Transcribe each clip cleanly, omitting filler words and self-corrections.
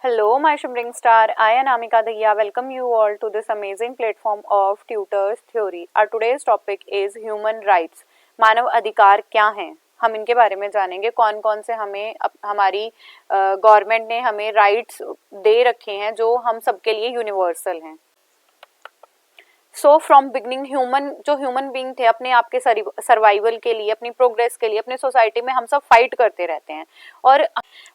Hello, my shimmering star. I am Amika Dahiya. Welcome you all to this amazing platform of Tutors Theory. Our today's topic is human rights. मानव अधिकार क्या हैं? हम इनके बारे में जानेंगे कौन कौन से हमें हमारी गवर्नमेंट ने हमें राइट्स दे रखे हैं जो हम सबके लिए यूनिवर्सल हैं. सो फ्रॉम बिगनिंग जो ह्यूमन बीइंग थे अपने आप के सर्वाइवल के लिए, अपनी प्रोग्रेस के लिए, अपनी सोसाइटी में हम सब फाइट करते रहते हैं और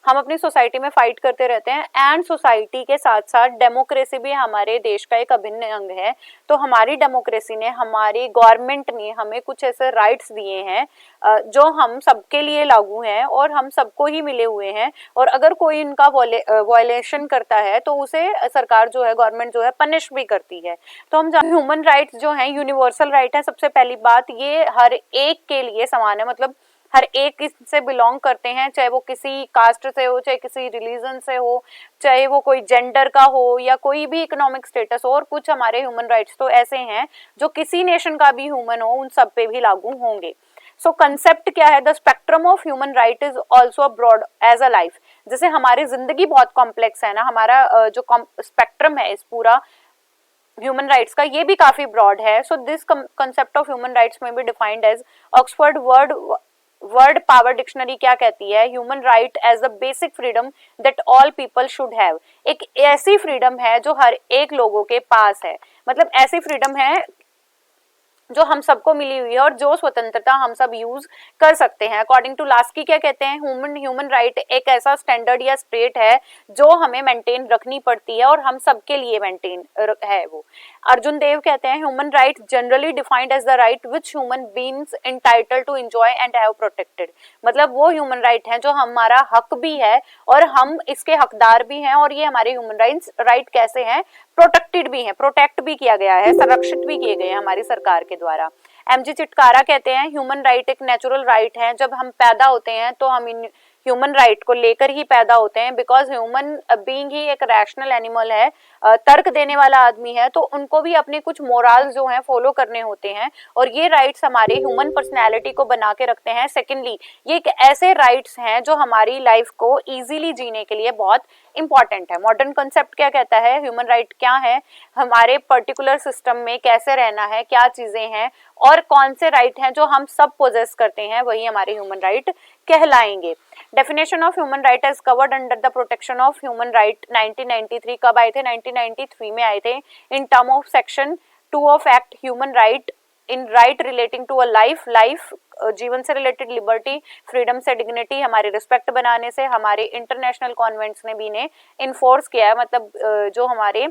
हम अपनी सोसाइटी में फाइट करते रहते हैं. एंड सोसाइटी के साथ साथ डेमोक्रेसी भी हमारे देश का एक अभिन्न अंग है. तो हमारी डेमोक्रेसी ने, हमारी गवर्नमेंट ने हमें कुछ ऐसे राइट्स दिए हैं जो हम सबके लिए लागू हैं और हम सबको ही मिले हुए हैं. और अगर कोई इनका वायलेशन करता है तो उसे सरकार जो है, गवर्नमेंट जो है, पनिश भी करती है. तो हम ह्यूमन राइट्स जो हैं यूनिवर्सल राइट है. सबसे पहली बात, ये हर एक के लिए समान है. मतलब हर एक इससे बिलोंग करते हैं, चाहे वो किसी कास्ट से हो, चाहे किसी रिलीजन से हो, चाहे वो कोई जेंडर का हो या कोई भी इकोनॉमिक स्टेटस हो. और कुछ हमारे ह्यूमन राइट्स तो ऐसे हैं जो किसी नेशन का भी ह्यूमन हो उन सब पे भी लागू होंगे. सो कंसेप्ट क्या है? The spectrum of human right is also broad as a life. जैसे हमारी जिंदगी बहुत कॉम्प्लेक्स है ना, हमारा जो स्पेक्ट्रम है इस पूरा ह्यूमन राइट्स का, ये भी काफी ब्रॉड है. So this concept of human rights में भी defined as Oxford word power dictionary क्या कहती है? Human right as the basic freedom that all people should have. एक ऐसी फ्रीडम है जो हर एक लोगों के पास है. मतलब ऐसी फ्रीडम है जो हम सबको मिली हुई है और जो स्वतंत्रता हम सब यूज कर सकते हैं. अकॉर्डिंग टू लास्की क्या कहते हैं? ह्यूमन राइट एक ऐसा स्टैंडर्ड या स्टेट है जो हमें मेंटेन रखनी पड़ती है और हम सबके लिए मेंटेन है वो. अर्जुन देव कहते हैं human right generally defined as the right which human beings entitled to enjoy and have protected. मतलब वो ह्यूमन राइट है जो हमारा हक भी है और हम इसके हकदार भी हैं. और ये हमारे ह्यूमन राइट कैसे हैं? प्रोटेक्टेड भी है, प्रोटेक्ट भी किया गया है, संरक्षित भी किए गए हैं हमारी सरकार के द्वारा. एमजी चिटकारा कहते हैं ह्यूमन राइट एक नेचुरल राइट है. जब हम पैदा होते हैं तो हम इन ह्यूमन राइट को लेकर ही पैदा होते हैं. बिकॉज ह्यूमन बीइंग ही एक रैशनल एनिमल है, तर्क देने वाला आदमी है, तो उनको भी अपने कुछ मोरल्स जो हैं फॉलो करने होते हैं और ये राइट्स हमारे ह्यूमन पर्सनैलिटी को बना के रखते हैं. सेकेंडली, ये एक ऐसे राइट्स हैं जो हमारी लाइफ को इजीली जीने के लिए बहुत इंपॉर्टेंट है. मॉडर्न कंसेप्ट क्या कहता है? ह्यूमन राइट क्या है, हमारे पर्टिकुलर सिस्टम में कैसे रहना है, क्या चीजें हैं और कौन से राइट हैं जो हम सब पोजेस करते हैं, वही हमारे ह्यूमन राइट कहलाएंगे. Definition of human right as covered under the protection of human right 1993. कब आए थे? 1993 में आए थे. In term of section 2 of act human right in right relating to a life जीवन से रिलेटेड लिबर्टी, फ्रीडम से डिग्निटी, हमारे रिस्पेक्ट बनाने से हमारे इंटरनेशनल कॉन्वेंट्स ने भी इन्हें इन्फोर्स किया है. मतलब जो हमारे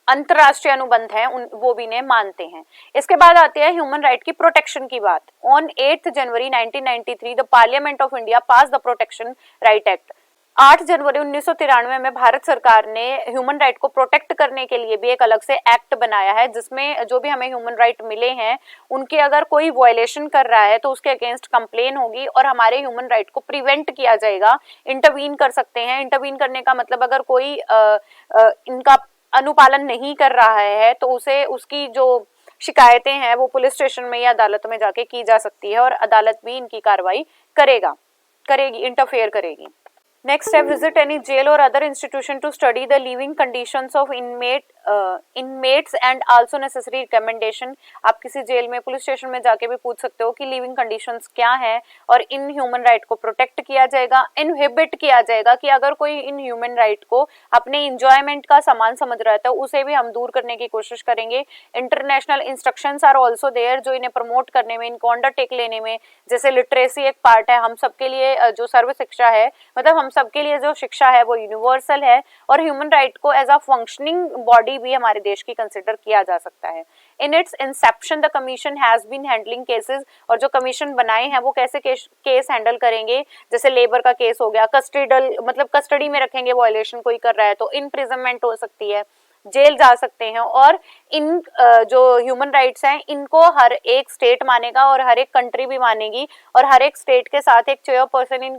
अंतरराष्ट्रीय अनुबंध हैं वो भी इन्हें मानते हैं. इसके बाद आते हैं ह्यूमन राइट की प्रोटेक्शन की बात. On 8 January 1993 the parliament of India pass the protection right act. 8 जनवरी 1993 में भारत सरकार ने ह्यूमन राइट को प्रोटेक्ट करने के लिए भी एक अलग से एक्ट बनाया है, जिसमें जो भी हमें ह्यूमन राइट मिले हैं उनके अगर कोई वायलेशन कर रहा है तो उसके अगेंस्ट कंप्लेन होगी और हमारे ह्यूमन राइट को प्रिवेंट किया जाएगा. इंटरवीन कर सकते हैं. इंटरवीन करने का मतलब अगर कोई इनका अनुपालन नहीं कर रहा है तो उसे, उसकी जो शिकायतें हैं वो पुलिस स्टेशन में या अदालत में जाके की जा सकती है और अदालत भी इनकी कार्रवाई करेगी, इंटरफेयर करेगी. Next है, visit any jail or other institution to study the living conditions of inmates and also necessary recommendation. आप किसी जेल में, पुलिस स्टेशन में जाके भी पूछ सकते हो कि लिविंग कंडीशंस क्या हैं और इन ह्यूमन राइट को प्रोटेक्ट किया जाएगा, इनहिबिट किया जाएगा कि अगर कोई इन ह्यूमन राइट को अपने इंजॉयमेंट का सामान समझ रहा है तो उसे भी हम दूर करने की कोशिश करेंगे. International instructions are also there जो इन्हें प्रमोट करने में, इनको अंडरटेक लेने में, जैसे लिटरेसी एक पार्ट है. हम सबके लिए जो सर्व शिक्षा है, मतलब हम सबके लिए जो शिक्षा है वो यूनिवर्सल है और ह्यूमन राइट को एज अ फंक्शनिंग बॉडी भी हमारे देश की कंसिडर किया जा सकता है. In its inception the commission has been handling cases. और जो कमीशन बनाए हैं वो कैसे केस हैंडल करेंगे? जैसे लेबर का केस हो गया, कस्टडल मतलब कस्टडी में रखेंगे, वायलेशन कोई कर रहा है तो इम्प्रिजनमेंट हो सकती है, जेल जा सकते हैं. और इन जो ह्यूमन राइट्स हैं इनको हर एक स्टेट मानेगा और हर एक कंट्री भी मानेगी और हर एक स्टेट के साथ एक चेयरपर्सन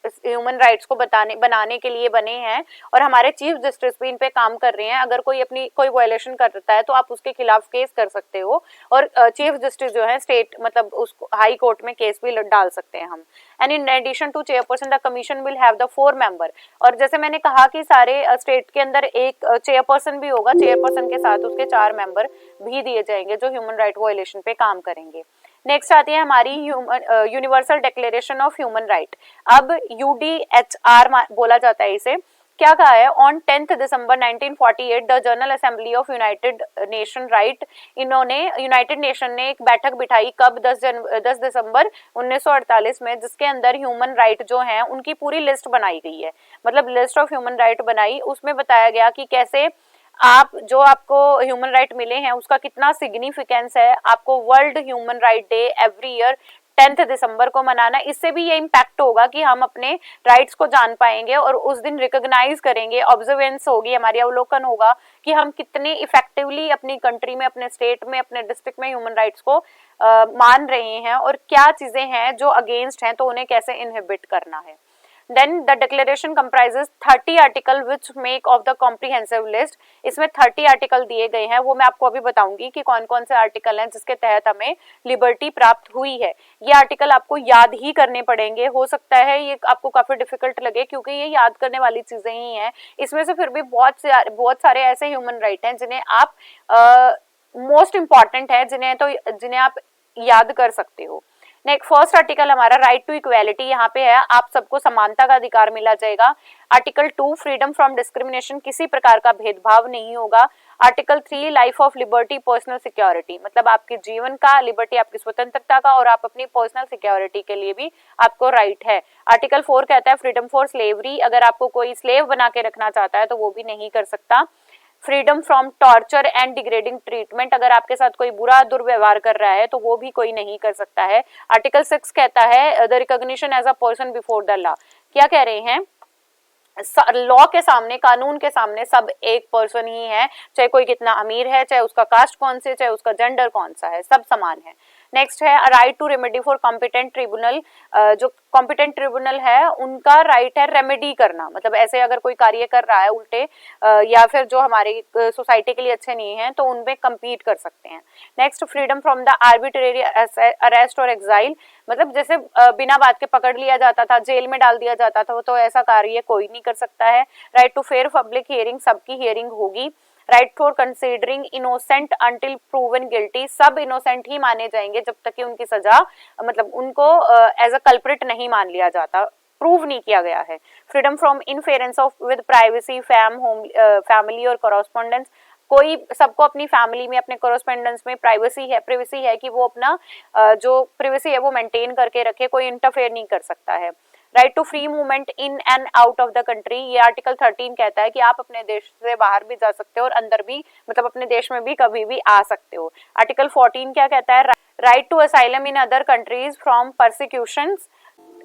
ह्यूमन राइट्स को बनाने के लिए बने हैं और हमारे चीफ जस्टिस भी इन पे काम कर रहे हैं। अगर कोई वायलेशन करता है तो आप उसके खिलाफ केस कर सकते हो और चीफ जस्टिस जो है स्टेट मतलब उसको हाई कोर्ट में केस भी डाल सकते हैं हम। And in addition to chairperson the commission will have the 4 member. और जैसे मैंने कहा कि सारे स्टेट के अंदर एक चेयरपर्सन भी होगा, चेयरपर्सन के साथ उसके 4 मेंबर भी दिए जाएंगे जो ह्यूमन राइट वायलेशन पे काम करेंगे। नेक्स्ट आती है हमारी universal declaration of human right. अब यूडीएचआर बोला जाता है इसे। क्या कहा है? On 10 December 1948 the general assembly of United nation right, इन्होंने यूनाइटेड नेशन ने एक बैठक बिठाई कब? 10 दिसंबर 1948 में, जिसके अंदर ह्यूमन राइट जो हैं उनकी पूरी लिस्ट बनाई गई है। मतलब लिस्ट ऑफ ह्यूमन राइट बनाई, उसमें बताया गया कि कैसे आप जो आपको ह्यूमन राइट मिले हैं उसका कितना सिग्निफिकेंस है। आपको world human right day every year 10 दिसंबर को मनाना। इससे भी ये इम्पैक्ट होगा कि हम अपने राइट्स को जान पाएंगे और उस दिन रिकॉग्नाइज करेंगे, ऑब्जर्वेंस होगी, हमारी अवलोकन होगा कि हम कितने इफेक्टिवली अपनी कंट्री में, अपने स्टेट में, अपने डिस्ट्रिक्ट में ह्यूमन राइट्स को मान रहे हैं और क्या चीजें हैं जो अगेंस्ट हैं तो उन्हें कैसे इनहिबिट करना है। Then the declaration comprises 30 article which make of the comprehensive list। इसमें 30 आर्टिकल दिए गए हैं, वो मैं आपको अभी बताऊंगी कि कौन कौन से आर्टिकल हैं जिसके तहत हमें लिबर्टी प्राप्त हुई है। ये आर्टिकल आपको याद ही करने पड़ेंगे। हो सकता है ये आपको काफी डिफिकल्ट लगे क्योंकि ये याद करने वाली चीजें ही हैं। इसमें से फिर भी बहुत सारे ऐसे ह्यूमन राइट हैं जिन्हें आप मोस्ट इंपॉर्टेंट है, जिन्हें आप याद कर सकते हो। नेक्स्ट फर्स्ट आर्टिकल हमारा राइट टू इक्वालिटी, यहाँ पे है आप सबको समानता का अधिकार मिला जाएगा। आर्टिकल 2 फ्रीडम फ्रॉम डिस्क्रिमिनेशन, किसी प्रकार का भेदभाव नहीं होगा। Article 3 life of liberty personal security, मतलब आपके जीवन का, लिबर्टी आपकी स्वतंत्रता का और आप अपनी पर्सनल सिक्योरिटी के लिए भी आपको राइट है। आर्टिकल 4 कहता है फ्रीडम फॉर स्लेवरी, अगर आपको कोई स्लेव बना के रखना चाहता है तो वो भी नहीं कर सकता। Freedom from torture and degrading treatment, अगर आपके साथ कोई बुरा दुर्व्यवहार कर रहा है तो वो भी कोई नहीं कर सकता है। आर्टिकल 6 कहता है the recognition as a person before the law. क्या कह रहे हैं? लॉ के सामने, कानून के सामने सब एक पर्सन ही है, चाहे कोई कितना अमीर है, चाहे उसका कास्ट कौन से, चाहे उसका जेंडर कौन सा है, सब समान है। नेक्स्ट है right to remedy for competent tribunal, जो कॉम्पिटेंट ट्रिब्यूनल है उनका राइट है रेमेडी करना, मतलब ऐसे अगर कोई कार्य कर रहा है उल्टे या फिर जो हमारी सोसाइटी के लिए अच्छे नहीं है तो उनपे कम्पीट कर सकते हैं। Next freedom from the arbitrary arrest और एग्जाइल, मतलब जैसे बिना बात के पकड़ लिया जाता था, जेल में डाल दिया जाता था, तो ऐसा कार्य कोई नहीं कर सकता है। Right to fair public hearing, सबकी हियरिंग होगी। Right for considering innocent until proven guilty, सब इनोसेंट ही माने जाएंगे जब तक कि उनकी सजा, मतलब उनको एज अ कल्प्रिट नहीं मान लिया जाता, प्रूव नहीं किया गया है। Freedom from inference of with privacy family और कॉरेस्पॉन्डेंस, कोई सबको अपनी फैमिली में, अपने कॉरेस्पॉन्डेंस में प्रिवेसी है कि वो अपना जो प्रिवेसी है वो मेंटेन करके रखे, कोई इंटरफेयर नहीं कर सकता है। Right to free movement in and out of the country, ये आर्टिकल 13 कहता है कि आप अपने देश से बाहर भी जा सकते हो और अंदर भी, मतलब अपने देश में भी कभी भी आ सकते हो। आर्टिकल 14 क्या कहता है? Right to asylum in other countries from persecutions.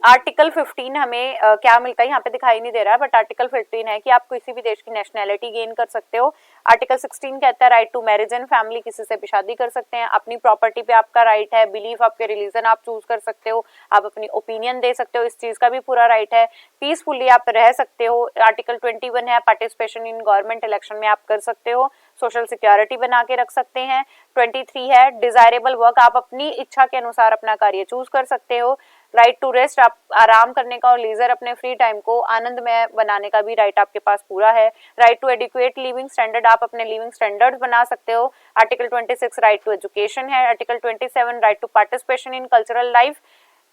Article 15 हमें क्या मिलता है यहाँ पे दिखाई नहीं दे रहा है, बट आर्टिकल 15 है कि आप किसी भी देश की नेशनैलिटी गेन कर सकते हो। आर्टिकल 16 कहता है right to marriage and family, किसी से भी शादी कर सकते हैं। अपनी प्रॉपर्टी पे आपका राइट है। बिलीफ, आपके रिलीजन आप चूज कर सकते हो, आप अपनी ओपिनियन दे सकते हो, इस चीज का भी पूरा राइट है। पीसफुली आप रह सकते हो। आर्टिकल 21 है पार्टिसिपेशन इन गवर्नमेंट इलेक्शन में आप कर सकते हो, सोशल सिक्योरिटी बना के रख सकते हैं। 23 है डिजायरेबल वर्क, आप अपनी इच्छा के अनुसार अपना कार्य चूज कर सकते हो। राइट टू रेस्ट, आप आराम करने का और लीजर अपने फ्री टाइम को आनंदमय बनाने का भी राइट आपके पास पूरा है। Right to adequate living standard, आप अपने लिविंग स्टैंडर्ड्स बना सकते हो। आर्टिकल 26 राइट टू एजुकेशन है। Article 27 right to participation in cultural life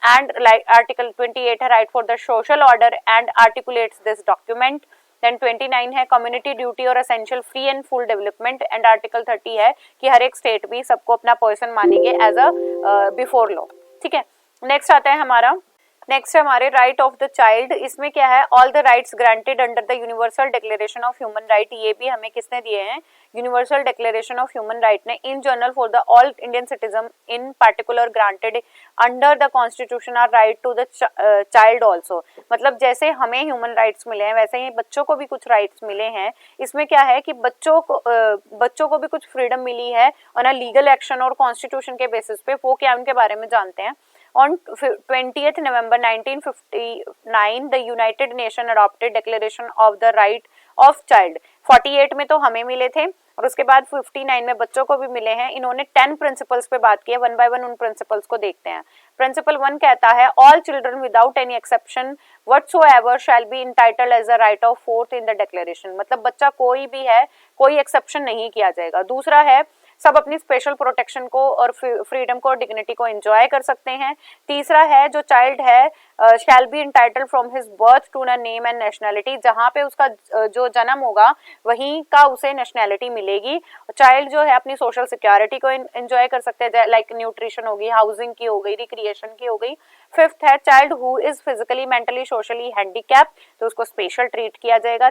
and article 28 है right for the social order and articulates this document. Then 29 है कम्युनिटी ड्यूटी और essential free and full development and article 30 है कि हर एक state भी सबको अपना पर्सन मानेंगे एज अ बिफोर लॉ। ठीक है, नेक्स्ट आता है हमारे राइट ऑफ द चाइल्ड। इसमें क्या है? All the rights granted under the universal declaration of human right, ये भी हमें किसने दिए हैं? Universal declaration of human right ने। In general for the all Indian citizen in particular granted under the constitution are right to the child also, मतलब जैसे हमें ह्यूमन राइट्स मिले हैं वैसे ही बच्चों को भी कुछ राइट्स मिले हैं। इसमें क्या है कि बच्चों को भी कुछ फ्रीडम मिली है ऑन अ लीगल एक्शन और कॉन्स्टिट्यूशन के बेसिस पे। वो क्या, उनके बारे में जानते हैं। On 20th November 1959 the United Nation adopted Declaration of the Right of Child. 48 में तो हमें मिले थे और उसके बाद 59 में बच्चों को भी मिले हैं. इन्होंने 10 प्रिंसिपल्स पे बात की है. वन बाय वन उन प्रिंसिपल्स को देखते हैं. प्रिंसिपल 1 कहता है all children without any exception whatsoever shall be entitled as a right of fourth in the declaration. मतलब बच्चा कोई भी है, कोई एक्सेप्शन नहीं किया जाएगा. दूसरा है सब अपनी स्पेशल प्रोटेक्शन को और फ्रीडम को और डिग्निटी को एंजॉय कर सकते हैं. तीसरा है जो चाइल्ड है shall be entitled from his birth to a name and nationality. जहाँ पे उसका जो जन्म होगा वहीं का उसे नेशनैलिटी मिलेगी. चाइल्ड जो है अपनी सोशल सिक्योरिटी को एंजॉय कर सकते हैं, लाइक न्यूट्रिशन होगी, हाउसिंग की हो गई, रिक्रिएशन की हो गई. फिफ्थ है child who is physically mentally socially handicap, तो उसको स्पेशल ट्रीट किया जाएगा.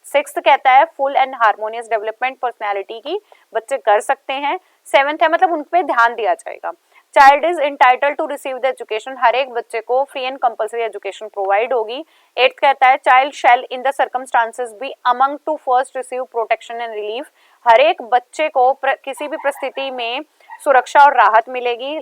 सिक्स्थ कहता है full and harmonious development personality की बच्चे कर सकते हैं. सेवेंथ है मतलब उन पे ध्यान दिया जाएगा. Child is entitled to receive the education, हर एक बच्चे को free and compulsory education provide होगी. एट्थ कहता है child shall in the circumstances be among to first receive protection and relief, हर एक बच्चे को किसी भी परिस्थिति में सुरक्षा और राहत मिलेगी.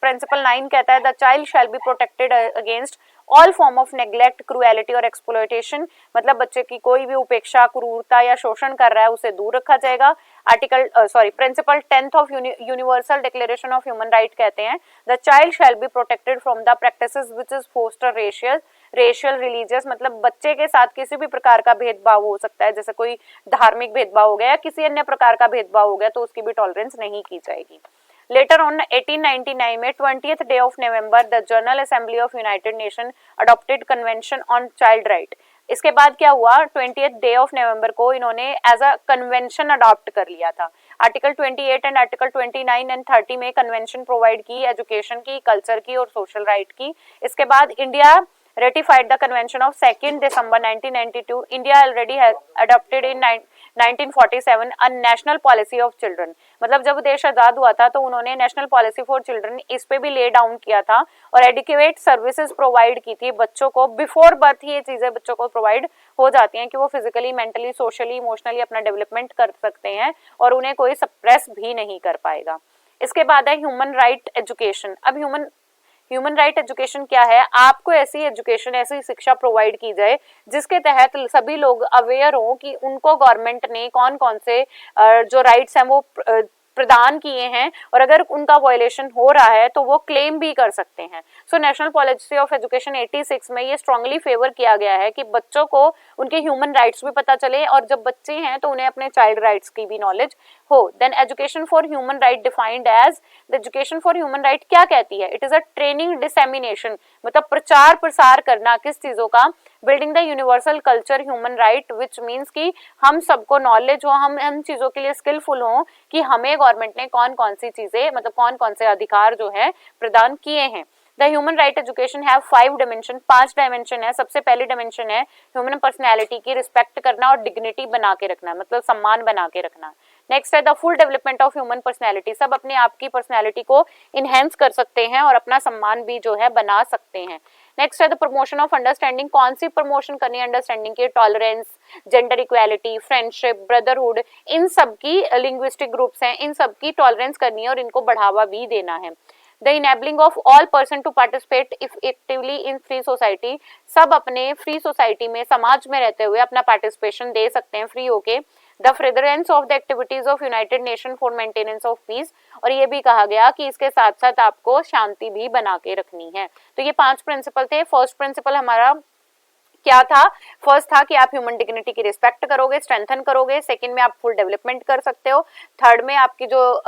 प्रिंसिपल 9 कहता है the child shall be protected against all form of neglect, cruelty और एक्सप्लॉयटेशन, मतलब बच्चे की कोई भी उपेक्षा, क्रूरता या शोषण कर रहा है उसे दूर रखा जाएगा. Principle 10th of universal declaration of human right कहते हैं the child shall be protected from the practices which is foster racial religious, मतलब बच्चे के साथ किसी भी प्रकार का भेदभाव हो सकता है, जैसे कोई धार्मिक भेदभाव हो गया या किसी अन्य प्रकार का भेदभाव हो गया तो उसकी भी टॉलरेंस नहीं की जाएगी. लेटर ऑन 1899 में 20th day of November the general assembly of United nation adopted convention on child right. इसके बाद क्या हुआ, 20th डे ऑफ नवंबर को इन्होंने एज अ कन्वेंशन अडॉप्ट कर लिया था. आर्टिकल 28 एंड आर्टिकल 29 एंड 30 में कन्वेंशन प्रोवाइड की एजुकेशन की, कल्चर की और सोशल राइट की. इसके बाद India ratified the convention of 2nd December 1992. India already has adopted in 1947 a national policy of children. मतलब जब देश आजाद हुआ था तो उन्होंने नेशनल पॉलिसी फॉर चिल्ड्रन इस पे भी ले डाउन किया था और एडिक्वेट सर्विसेज प्रोवाइड की थी बच्चों को. बिफोर बर्थ ही ये चीजें बच्चों को प्रोवाइड हो जाती हैं कि वो फिजिकली, मेंटली, सोशली, इमोशनली अपना डेवलपमेंट कर सकते हैं और उन्हें कोई सप्रेस भी नहीं कर पाएगा. इसके बाद है ह्यूमन राइट एजुकेशन. अब ह्यूमन राइट एजुकेशन क्या है, आपको ऐसी एजुकेशन, ऐसी शिक्षा प्रोवाइड की जाए जिसके तहत सभी लोग अवेयर हों कि उनको गवर्नमेंट ने कौन कौन से जो राइट्स हैं वो प्रदान किए हैं और अगर उनका वायलेशन हो रहा है तो वो क्लेम भी कर सकते हैं. So national policy of education 86 में ये स्ट्रांगली फेवर किया गया है कि बच्चों को उनके ह्यूमन राइट्स भी पता चले और जब बच्चे हैं तो उन्हें अपने चाइल्ड राइट्स की भी नॉलेज हो. Then education for human right defined as the education for human right क्या कहती है, it is a training dissemination, मतलब प्रचार प्रसार करना किस चीजों का, building the universal culture human right which means कि हम सबको नॉलेज हो, हम इन चीजों के लिए स्किलफुल हो कि हमें गवर्नमेंट ने कौन कौन सी चीजें, मतलब कौन कौन से अधिकार जो है प्रदान किए हैं. The human right education have 5 dimension, 5 dimension है. सबसे पहली डायमेंशन है ह्यूमन पर्सनैलिटी की रिस्पेक्ट करना और डिग्निटी बना के रखना, मतलब सम्मान बना के रखना. नेक्स्ट है the full development of human personality, सब अपने आप की पर्सनैलिटी को इनहेंस कर सकते हैं और अपना सम्मान भी जो है बना सकते हैं. नेक्स्ट है द प्रमोशन ऑफ अंडरस्टैंडिंग, कौन सी प्रमोशन करनी है अंडरस्टैंडिंग की, tolerance, gender equality, friendship, brotherhood, इन सब की लिंग्विस्टिक ग्रुप्स हैं, इन सब की टॉलरेंस करनी है और इनको बढ़ावा भी देना है. The enabling of all person to participate effectively in free society, सब अपने फ्री सोसाइटी में, समाज में रहते हुए अपना पार्टिसिपेशन दे सकते हैं फ्री होके. The furtherance of the activities of United Nation for maintenance of peace, और ये भी कहा गया कि इसके साथ साथ आपको शांति भी बना के रखनी है. तो ये 5 प्रिंसिपल थे. फर्स्ट प्रिंसिपल हमारा क्या था, फर्स्ट था कि आप ह्यूमन डिग्निटी की रिस्पेक्ट करोगे, स्ट्रेंथन करोगे. सेकंड में आप फुल डेवलपमेंट कर सकते हो. थर्ड में आपकी जो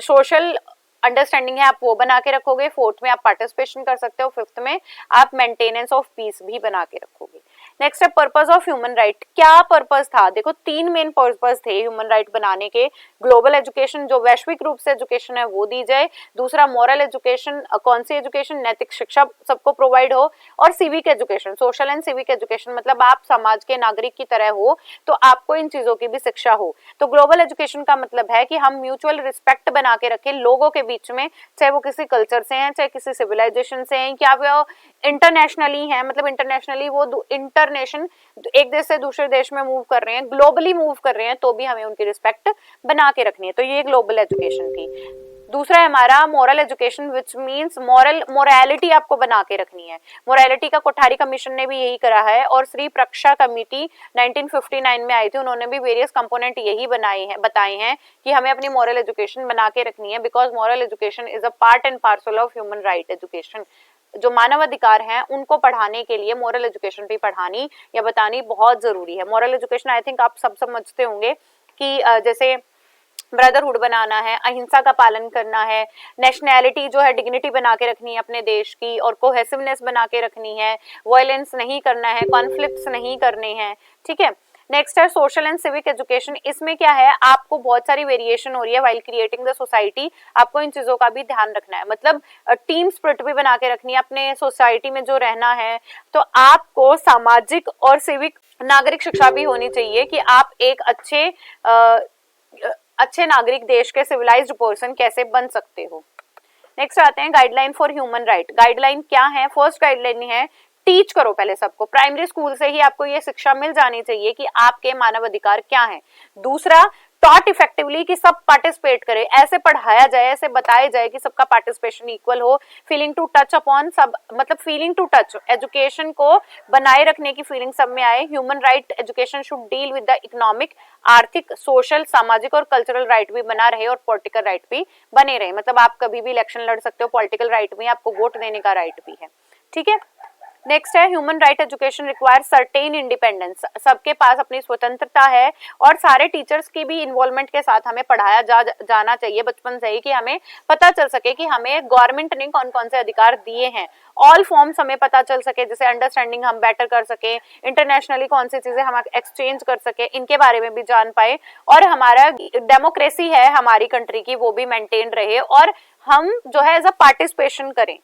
सोशल अंडरस्टैंडिंग है आप वो बना के रखोगे. फोर्थ में आप पार्टिसिपेशन कर सकते हो. फिफ्थ में आप मेंटेनेंस ऑफ पीस भी बना के रखोगे. नेक्स्ट है पर्पस ऑफ ह्यूमन राइट, क्या पर्पस था. देखो 3 मेन पर्पस थे ह्यूमन राइट बनाने के. ग्लोबल एजुकेशन, जो वैश्विक रूप से एजुकेशन है वो दी जाए. दूसरा मॉरल एजुकेशन, कौन सी एजुकेशन, नैतिक शिक्षा सबको प्रोवाइड हो. और civic education, social and civic education, मतलब आप समाज के नागरिक की तरह हो तो आपको इन चीजों की भी शिक्षा हो. तो ग्लोबल एजुकेशन का मतलब है कि हम म्यूचुअल रिस्पेक्ट बना के रखें लोगों के बीच में, चाहे वो किसी कल्चर से हैं, चाहे किसी सिविलाइजेशन से हैं, क्या वो इंटरनेशनली हैं, मतलब इंटरनेशनली वो इंटरनेशन एक देश से दूसरे देश में मूव कर रहे हैं, ग्लोबली मूव कर रहे हैं, तो भी हमें उनकी रिस्पेक्ट बना के रखनी है. तो ये ग्लोबल एजुकेशन थी. दूसरा है हमारा moral education, which means morality आपको बना के रखनी है। मोरालिटी का कोठारी कमीशन ने भी यही करा है, और श्री प्रक्षा कमेटी 1959 में आई थी, उन्होंने भी वेरियस कंपोनेंट यही बताए हैं कि हमें अपनी मोरल एजुकेशन बना के रखनी है, because moral education is a part and parcel of human right education. जो मानव अधिकार हैं उनको पढ़ाने के लिए मोरल एजुकेशन भी पढ़ानी या बतानी बहुत जरूरी है। मोरल एजुकेशन आई थिंक आप सब समझते होंगे कि जैसे ब्रदरहुड बनाना है, अहिंसा का पालन करना है, नेशनैलिटी जो है डिग्निटी बना के रखनी है अपने देश की, और कोहेसिवनेस बना के रखनी है, वायलेंस नहीं करना है, कॉन्फ्लिक्ट्स नहीं करने हैं, ठीक है। नेक्स्ट है सोशल एंड सिविक एजुकेशन। इसमें क्या है, आपको बहुत सारी वेरिएशन हो रही है व्हाइल क्रिएटिंग द सोसाइटी, आपको इन चीजों का भी ध्यान रखना है, मतलब टीम स्पिरिट भी बना के रखनी है अपने सोसाइटी में जो रहना है। तो आपको सामाजिक और सिविक नागरिक शिक्षा भी होनी चाहिए कि आप एक अच्छे नागरिक, देश के सिविलाइज्ड पर्सन कैसे बन सकते हो। नेक्स्ट आते हैं guideline for human right. Guideline क्या है? फर्स्ट गाइडलाइन है टीच करो पहले सबको, प्राइमरी स्कूल से ही आपको ये शिक्षा मिल जानी चाहिए कि आपके मानव अधिकार क्या हैं। दूसरा, टॉट इफेक्टिवली कि सब पार्टिसिपेट करें, ऐसे पढ़ाया जाए, ऐसे बताया जाए कि सबका पार्टिसिपेशन इक्वल हो। फीलिंग टू टच अपॉन सब, मतलब फीलिंग टू टच, एजुकेशन को बनाए रखने की फीलिंग सब में आए। Human right education should deal with the economic, आर्थिक, सोशल, सामाजिक और कल्चरल राइट भी बना रहे और पॉलिटिकल राइट भी बने रहे। मतलब आप कभी भी इलेक्शन लड़ सकते हो, पॉलिटिकल राइट में आपको वोट देने का राइट भी है, ठीक है। नेक्स्ट है human right education require certain independence. सबके पास अपनी स्वतंत्रता है, और सारे टीचर्स की भी इन्वॉल्वमेंट के साथ हमें पढ़ाया जाना चाहिए बचपन से ही, कि हमें पता चल सके कि हमें गवर्नमेंट ने कौन कौन से अधिकार दिए हैं। ऑल फॉर्म्स हमें पता चल सके, जैसे अंडरस्टैंडिंग हम बेटर कर सके, इंटरनेशनली कौन सी चीजें हम एक्सचेंज कर सके, इनके बारे में भी जान पाए, और हमारा डेमोक्रेसी है हमारी कंट्री की वो भी मेंटेन रहे, और हम जो है एज अ पार्टिसिपेशन करें।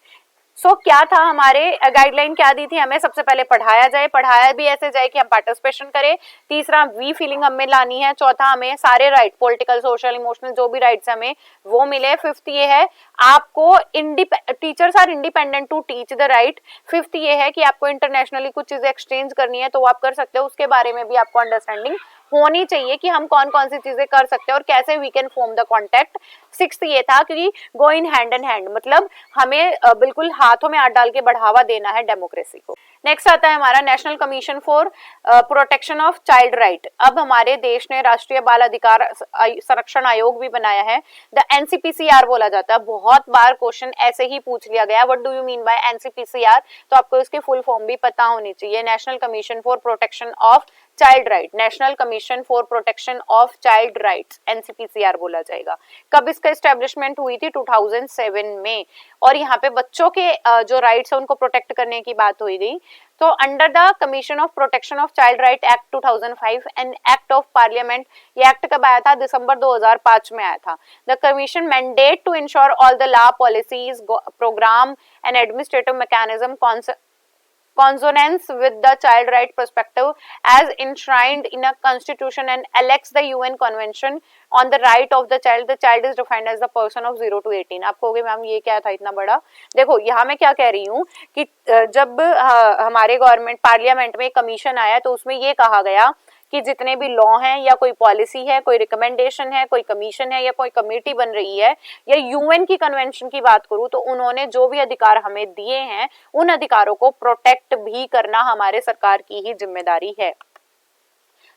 क्या था हमारे गाइडलाइन क्या दी थी हमें? सबसे पहले पढ़ाया जाए, पढ़ाया भी ऐसे जाए कि हम पार्टिसिपेशन करें। तीसरा, वी फीलिंग हमें लानी है। चौथा, हमें सारे राइट, पॉलिटिकल, सोशल, इमोशनल जो भी राइट्स हमें वो मिले। फिफ्थ ये है आपको teachers are independent to teach the right. Fifth ये है कि आपको इंटरनेशनली कुछ चीजें एक्सचेंज करनी है तो आप कर सकते हो, उसके बारे में भी आपको अंडरस्टैंडिंग होनी चाहिए कि हम कौन कौन सी चीजें कर सकते हैं और कैसे we can form the contact. Sixth ये था कि गो इन हैंड इन हैंड, मतलब हमें बिल्कुल हाथों में हाथ डाल के बढ़ावा देना है डेमोक्रेसी को। नेक्स्ट आता है हमारा national commission for protection of child right. अब हमारे देश ने राष्ट्रीय बाल अधिकार संरक्षण आयोग भी बनाया है, द एनसीपीसीआर बोला जाता है। बहुत बार क्वेश्चन ऐसे ही पूछ लिया गया, what do you mean by NCPCR, तो आपको इसकी फुल फॉर्म भी पता होनी चाहिए। National commission for protection of child right, national commission for protection of child rights, NCPCR बोला जाएगा। कब इसका एस्टेब्लिशमेंट हुई थी? 2007 में। और यहाँ पे बच्चों के जो राइट्स है उनको प्रोटेक्ट करने की बात हुई गई। तो under the commission of protection of child right act 2005 and act of parliament, ये एक्ट कब आया था? दिसंबर 2005 में आया था। The commission mandate to ensure all the law, policies, programme and administrative mechanism consonance with the child right perspective as enshrined in a constitution and elects the UN convention on the right of the child. The child is defined as the person of 0 to 18। आप कहोगे ma'am ये क्या था इतना बड़ा? देखो यहाँ मैं क्या कह रही हूँ कि जब हमारे गवर्नमेंट पार्लियामेंट में कमीशन आया तो उसमें ये कहा गया कि जितने भी लॉ हैं या कोई पॉलिसी है, कोई रिकमेंडेशन है, कोई कमीशन है या कोई कमेटी बन रही है, या यूएन की कन्वेंशन की बात करूं तो उन्होंने जो भी अधिकार हमें दिए हैं उन अधिकारों को प्रोटेक्ट भी करना हमारे सरकार की ही जिम्मेदारी है।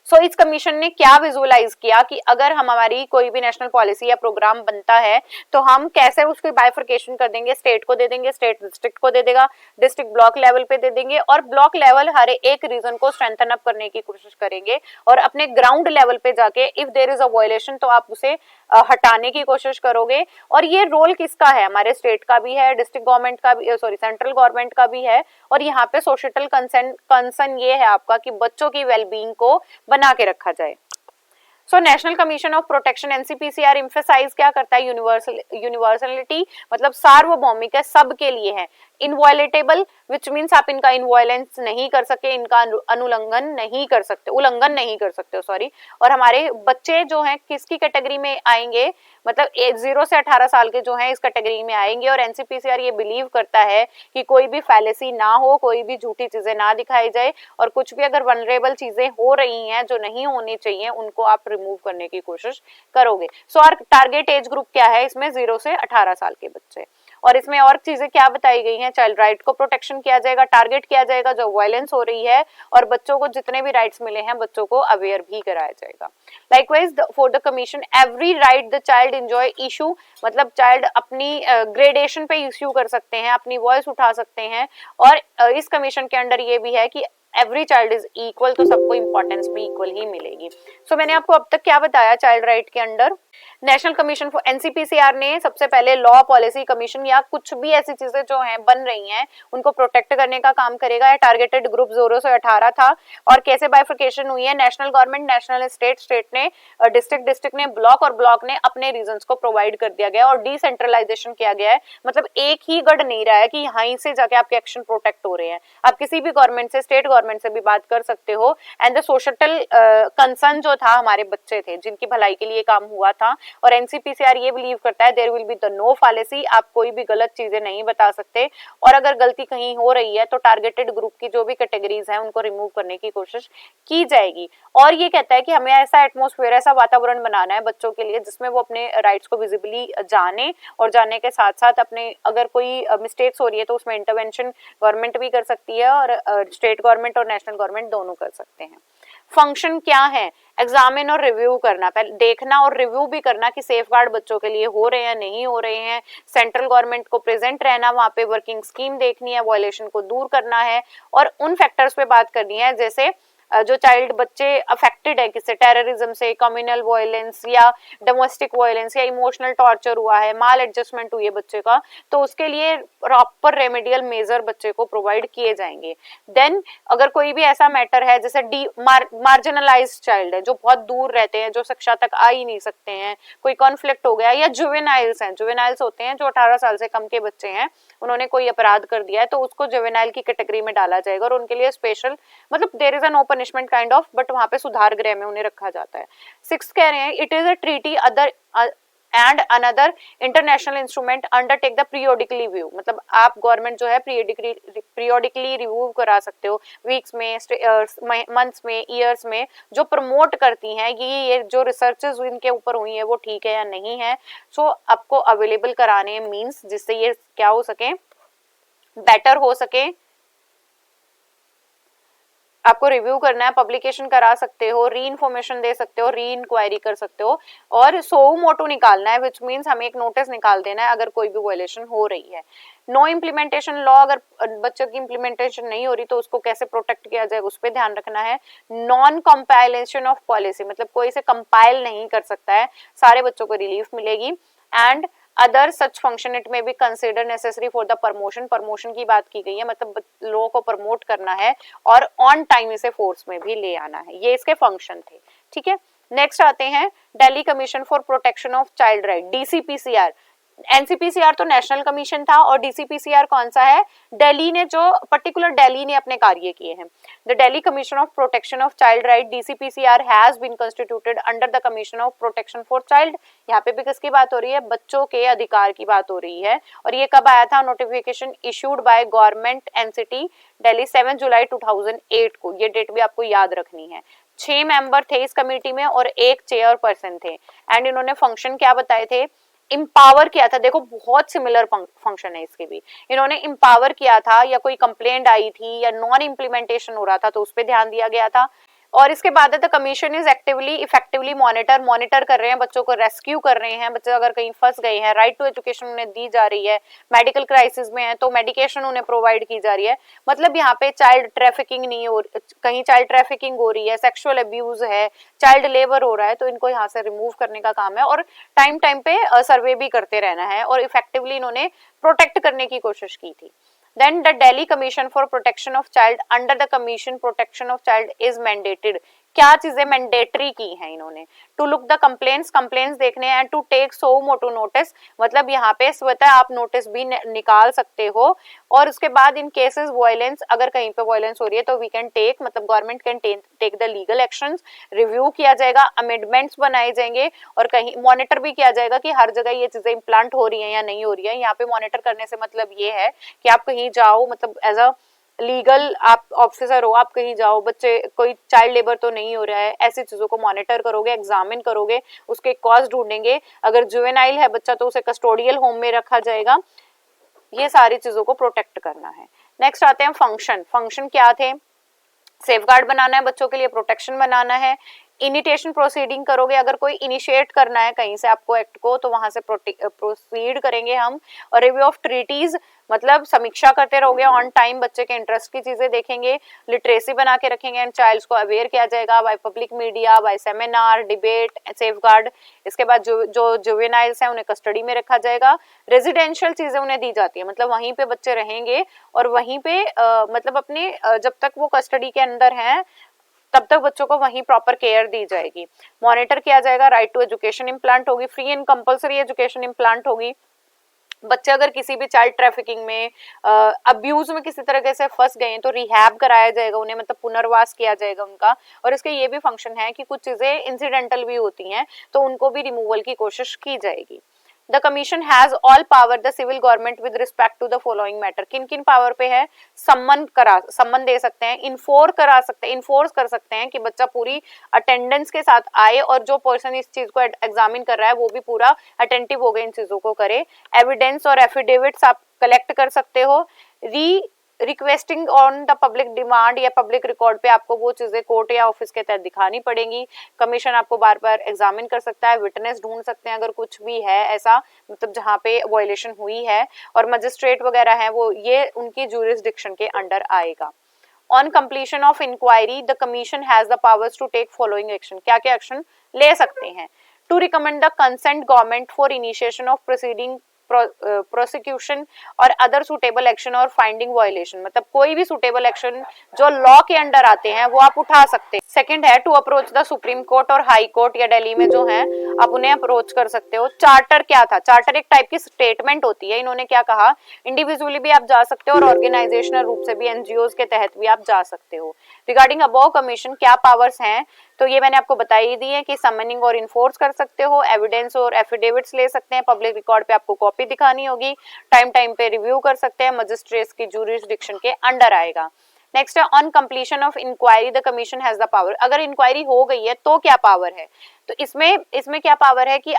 इस कमीशन ने क्या विजुअलाइज किया कि अगर हमारी कोई भी नेशनल पॉलिसी या प्रोग्राम बनता है तो हम कैसे उसकी बाइफर्केशन कर देंगे, स्टेट को दे देंगे, स्टेट डिस्ट्रिक्ट को दे देगा, डिस्ट्रिक्ट ब्लॉक लेवल पे दे देंगे, और ब्लॉक लेवल हर एक रीजन को स्ट्रेंथन अप करने की कोशिश करेंगे, और अपने ग्राउंड लेवल पे जाके if there is a violation तो आप उसे हटाने की कोशिश करोगे। और ये रोल किसका है? हमारे स्टेट का भी है, डिस्ट्रिक्ट गवर्नमेंट का भी, सेंट्रल गवर्नमेंट का भी है। और यहाँ पे सोशल कंसर्न ये है आपका कि बच्चों की वेलबींग को बना के रखा जाए। National commission of protection NCPCR emphasise क्या करता है? यूनिवर्सलिटी, मतलब सार्वभौमिक है, सबके लिए है। इनवॉयलेटेबल विच मीन्स आप इनका इनवॉयलेंस नहीं कर सके, इनका अनुलंघन नहीं कर सकते, उल्लंघन नहीं कर सकते सॉरी। और हमारे बच्चे जो हैं किसकी कैटेगरी में आएंगे, मतलब 0 से 18 साल के जो हैं इस कैटेगरी में आएंगे। और एनसीपीसीआर ये बिलीव करता है कि कोई भी फैलेसी ना हो, कोई भी झूठी चीजें ना दिखाई जाए, और कुछ भी अगर वनरेबल चीजें हो रही हैं जो नहीं होनी चाहिए उनको आप रिमूव करने की कोशिश करोगे। So our target age group क्या है इसमें, 0 से 18 साल के बच्चे। और इसमें और चीजें क्या बताई गई हैं, चाइल्ड राइट को प्रोटेक्शन किया जाएगा, टारगेट किया जाएगा जो वायलेंस हो रही है, और बच्चों को जितने भी राइट्स मिले हैं बच्चों को अवेयर भी कराया जाएगा। Likewise for the commission every right the child enjoy issue, मतलब चाइल्ड अपनी ग्रेडेशन पे इश्यू कर सकते हैं, अपनी वॉइस उठा सकते हैं। और इस कमीशन के अंडर ये भी है कि एवरी चाइल्ड इज इक्वल, तो सबको इंपॉर्टेंस भी इक्वल ही मिलेगी। सो मैंने आपको अब तक क्या बताया चाइल्ड राइट के under. National commission for NCPCR ने सबसे पहले लॉ पॉलिसी कमीशन या कुछ भी ऐसी चीजें जो हैं बन रही हैं उनको प्रोटेक्ट करने का काम करेगा। टारगेटेड ग्रुप 0 से 18 था। और कैसे बाइफिकेशन हुई है, national government, national state, state ने डिस्ट्रिक्ट ने ब्लॉक, और ब्लॉक ने अपने रीजन्स को प्रोवाइड कर दिया गया और डिसेंट्रलाइजेशन किया गया है। मतलब एक ही गढ़ नहीं रहा है कि यहाँ से जाके आपके एक्शन प्रोटेक्ट हो रहे हैं, आप किसी भी गवर्नमेंट से, स्टेट गवर्नमेंट से भी बात कर सकते हो। एंड द सोशल कंसर्न जो था, हमारे बच्चे थे जिनकी भलाई के लिए काम हुआ था। और एनसीपीसीआर ये बिलीव करता है there will be the no fallacy, आप कोई भी गलत चीजें नहीं बता सकते, और अगर गलती कहीं हो रही है तो टारगेटेड ग्रुप की जो भी कैटेगरीज हैं उनको रिमूव करने की कोशिश की जाएगी। और ये कहता है कि हमें ऐसा एटमॉस्फेयर, ऐसा वातावरण बनाना है बच्चों के लिए जिसमें वो अपने राइट्स को विजिबली जाने, और जानने के साथ साथ अपने अगर कोई मिस्टेक्स हो रही है तो उसमें इंटरवेंशन गवर्नमेंट भी कर सकती है, और स्टेट गवर्नमेंट और नेशनल गवर्नमेंट दोनों कर सकते हैं। फंक्शन क्या है, एग्जामिन और रिव्यू करना, पहले देखना और रिव्यू भी करना कि सेफगार्ड बच्चों के लिए हो रहे हैं नहीं हो रहे हैं। सेंट्रल गवर्नमेंट को प्रेजेंट रहना, वहां पे वर्किंग स्कीम देखनी है, वायलेशन को दूर करना है, और उन फैक्टर्स पे बात करनी है जैसे जो चाइल्ड बच्चे अफेक्टेड है किससे, टेररिज्म से, कम्युनल वायलेंस या डोमेस्टिक वायलेंस या इमोशनल टॉर्चर हुआ है, माल एडजस्टमेंट हुई है बच्चे का, तो उसके लिए प्रॉपर रेमेडियल मेजर बच्चे को प्रोवाइड किए जाएंगे। देन अगर कोई भी ऐसा मैटर है जैसे मार्जिनलाइज्ड चाइल्ड है जो बहुत दूर रहते हैं, जो शिक्षा तक आ ही नहीं सकते हैं, कोई कॉन्फ्लिक्ट हो गया, या जुवेनाइल्स हैं, जुवेनाइल्स होते हैं जो 18 साल से कम के बच्चे हैं, उन्होंने कोई अपराध कर दिया है तो उसको जुवेनाइल की कैटेगरी में डाला जाएगा, और उनके लिए स्पेशल, मतलब there is an punishment kind of, but वहां पे सुधार गृह में उन्हें रखा जाता है। 6 कह रहे हैं it is a treaty other and another international instrument undertake the periodically review, मतलब आप गवर्नमेंट जो है पीरियोडिकली रिव्यू करा सकते हो, वीक्स में, मंथ्स में, ईयर्स में, जो प्रमोट करती हैं ये जो रिसर्चेस इनके ऊपर हुई है वो ठीक है या नहीं है। सो आपको अवेलेबल कराने मीन्स जिससे ये क्या हो सके, बेटर हो सके, आपको रिव्यू करना है, पब्लिकेशन करा सकते हो, री इन्फॉर्मेशन दे सकते हो, री इंक्वायरी कर सकते हो, और सो मोटो निकालना है, विच मीन्स हमें एक नोटिस निकाल देना है अगर कोई भी वायलेशन हो रही है। नो इम्प्लीमेंटेशन लॉ, अगर बच्चों की इम्प्लीमेंटेशन नहीं हो रही तो उसको कैसे प्रोटेक्ट किया जाए उस पर ध्यान रखना है। नॉन कंपाइलेशन ऑफ पॉलिसी, मतलब कोई से कंपाइल नहीं कर सकता है, सारे बच्चों को रिलीफ मिलेगी। And other such function it may be consider necessary for the promotion, promotion की बात की गई है, मतलब लोगों को प्रमोट करना है और ऑन टाइम इसे फोर्स में भी ले आना है, ये इसके फंक्शन थे। ठीक है, नेक्स्ट आते हैं Delhi commission for protection of child right, DCPCR. NCPCR तो नेशनल कमीशन था और डीसीपीसीआर कौन सा है, दिल्ली ने, जो पर्टिकुलर दिल्ली ने अपने कार्य किए हैं। The Delhi commission of protection of child right DCPCR has been constituted under the commission of protection for child. यहाँ पे भी किसकी बात हो रही है, बच्चों के अधिकार की बात हो रही है। और ये कब आया था, notification issued by government NCT Delhi 7 जुलाई 2008 को, ये डेट भी आपको याद रखनी है। 6 मेंबर थे इस कमेटी में और 1 चेयरपर्सन थे। एंड इन्होंने फंक्शन क्या बताए थे, इम्पावर किया था, देखो बहुत सिमिलर फंक्शन है इसके भी, इन्होंने इम्पावर किया था, या कोई कंप्लेंट आई थी या नॉन इम्प्लीमेंटेशन हो रहा था तो उस पर ध्यान दिया गया था। और इसके बाद the commission is actively effectively monitor कर रहे हैं, बच्चों को रेस्क्यू कर रहे हैं, बच्चे अगर कहीं फंस गए हैं, राइट टू एजुकेशन उन्हें दी जा रही है, मेडिकल क्राइसिस में है तो मेडिकेशन उन्हें प्रोवाइड की जा रही है। मतलब यहाँ पे चाइल्ड ट्रैफिकिंग नहीं हो, कहीं चाइल्ड ट्रैफिकिंग हो रही है, सेक्सुअल अब्यूज है, चाइल्ड लेबर हो रहा है, तो इनको यहाँ से रिमूव करने का काम है। और टाइम टाइम पे सर्वे भी करते रहना है, और इफेक्टिवली इन्होंने प्रोटेक्ट करने की कोशिश की थी। Then the Delhi Commission for Protection of Child under the Commission Protection of Child is mandated. क्या चीजें मैंडेटरी की हैं इन्होंने, टू लुक द कंप्लेंट्स देखने and to take suo motu notice, मतलब यहाँ पे स्वतः आप नोटिस भी निकाल सकते हो। और उसके बाद इन केसेस वायलेंस, अगर कहीं पे वायलेंस हो रही है तो वी कैन टेक, मतलब government can take the legal actions, review किया जाएगा, अमेंडमेंट्स बनाए जाएंगे और कहीं मॉनिटर भी किया जाएगा कि हर जगह ये चीजें इम्प्लांट हो रही है या नहीं हो रही है। यहाँ पे मॉनिटर करने से मतलब ये है कि आप कहीं जाओ, मतलब एज अ लीगल आप ऑफिसर हो, आप कहीं जाओ, बच्चे कोई चाइल्ड लेबर तो नहीं हो रहा है, ऐसी चीजों को मॉनिटर करोगे, एग्जामिन करोगे, उसके कॉज ढूंढेंगे, अगर जुवेनाइल है बच्चा तो उसे कस्टोडियल होम में रखा जाएगा। ये सारी चीजों को प्रोटेक्ट करना है। नेक्स्ट आते हैं फंक्शन क्या थे, सेफगार्ड बनाना है बच्चों के लिए, प्रोटेक्शन बनाना है, इनिटेशन प्रोसीडिंग करोगे, अगर कोई इनिशिएट करना है कहीं से आपको एक्ट को तो वहां से प्रोसीड करेंगे हम, और रिव्यू ऑफ ट्रीटीज, मतलब समीक्षा करते रहोगे ऑन टाइम, बच्चे के इंटरेस्ट की चीजें देखेंगे, लिटरेसी बना के रखेंगे एंड चाइल्ड को अवेयर किया जाएगा by public media, by seminar, debate, safeguard. इसके बाद जो जुवेनाइल्स हैं उन्हें कस्टडी में रखा जाएगा, रेजिडेंशियल चीजें उन्हें दी जाती है, मतलब वहीं पे बच्चे रहेंगे और वहीं पे मतलब अपने जब तक वो कस्टडी के अंदर हैं तब तक बच्चों को वहीं प्रॉपर केयर दी जाएगी, मॉनिटर किया जाएगा, राइट टू एजुकेशन इम्प्लांट होगी, free and compulsory education implant होगी। बच्चे अगर किसी भी चाइल्ड ट्रैफिकिंग में अब्यूज में किसी तरह से फंस गए हैं तो रिहैब कराया जाएगा उन्हें, मतलब पुनर्वास किया जाएगा उनका। और इसके ये भी फंक्शन है कि कुछ चीजें इंसिडेंटल भी होती हैं तो उनको भी रिमूवल की कोशिश की जाएगी। The commission has all power the civil government with respect to the following matter, किन किन पावर पे है, सम्मन दे सकते हैं, इन्फोर्स कर सकते हैं कि बच्चा पूरी अटेंडेंस के साथ आए और जो पर्सन इस चीज को एग्जामिन कर रहा है वो भी पूरा अटेंटिव हो गए इन चीजों को करे, एविडेंस और एफिडेविट्स आप कलेक्ट कर सकते हो, requesting on the public demand या पब्लिक रिकॉर्ड पे आपको वो चीजें कोर्ट या ऑफिस के तहत दिखानी पड़ेंगी, कमीशन आपको बार बार एग्जामिन कर सकता है, विटनेस ढूंढ सकते हैं अगर कुछ भी है ऐसा, मतलब जहाँ पे वायलेशन हुई है, और मजिस्ट्रेट वगैरह है वो ये उनकी ज्यूरिसडिक्शन के अंडर आएगा। On completion of inquiry the commission has the powers to take following action, क्या क्या एक्शन ले सकते हैं, to recommend the consent government for initiation of proceeding prosecution और अदर सुटेबल एक्शन और फाइंडिंग वायलेशन, मतलब कोई भी सुटेबल एक्शन जो लॉ के अंडर आते हैं वो आप उठा सकते हैं। सेकंड है to approach the supreme court और हाई कोर्ट या दिल्ली में जो है आप उन्हें अप्रोच कर सकते हो। चार्टर क्या था, चार्टर एक टाइप की स्टेटमेंट होती है, इन्होंने क्या कहा, इंडिविजुअली भी आप जा सकते हो और ऑर्गेनाइजेशनल रूप से भी एनजीओ के तहत भी आप जा सकते हो। रिगार्डिंग अबव कमीशन क्या पावर्स हैं, तो ये मैंने आपको बता ही दी है कि समनिंग और इन्फोर्स कर सकते हो, एविडेंस और एफिडेविट्स ले सकते हैं, पब्लिक रिकॉर्ड पे आपको कॉपी दिखानी होगी, टाइम पे रिव्यू कर सकते हैं, मजिस्ट्रेट्स की ज्यूरिसडिक्शन के अंडर आएगा। नेक्स्ट है on completion of inquiry the commission has the power, अगर इंक्वायरी हो गई है तो क्या पावर है, तो इसमें क्या पावर है कि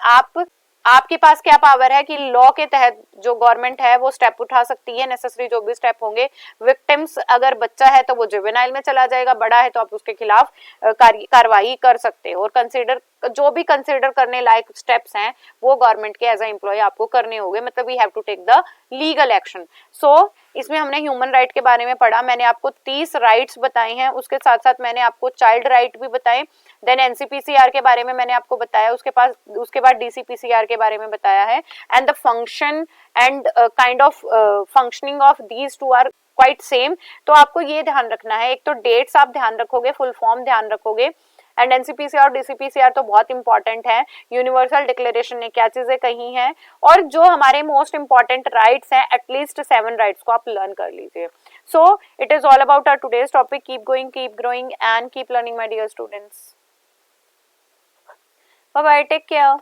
आपके पास क्या पावर है कि लॉ के तहत जो गवर्नमेंट है वो स्टेप उठा सकती है, नेसेसरी जो भी स्टेप होंगे, विक्टिम्स अगर बच्चा है तो वो जुवेनाइल में चला जाएगा, बड़ा है तो आप उसके खिलाफ कार्रवाई कर सकते हो, और कंसीडर जो भी कंसीडर करने लायक स्टेप्स हैं वो गवर्नमेंट के एज अ एम्प्लॉय आपको करने होंगे, मतलब we have to take the legal action. So इसमें हमने ह्यूमन राइट के बारे में पढ़ा, मैंने आपको 30 राइट्स बताए हैं, उसके साथ साथ मैंने आपको चाइल्ड राइट भी बताए, देन एनसीपीसीआर के बारे में मैंने आपको बताया, उसके बाद डीसीपीसीआर के बारे में बताया है, and the function and kind of functioning of these two are quite same. तो आपको ये ध्यान रखना है, एक तो डेट्स आप ध्यान रखोगे, फुल फॉर्म ध्यान रखोगे, एंड एनसीपीसीआर और डीसीपीसीआर तो बहुत इंपॉर्टेंट है, यूनिवर्सल डिक्लेरेशन ने क्या चीजें कही हैं, और जो हमारे मोस्ट इंपॉर्टेंट राइट्स हैं, एटलीस्ट 7 राइट्स को आप लर्न कर लीजिए। So it is all about our today's topic, keep going, keep growing and keep learning my dear students. Bye bye, take care.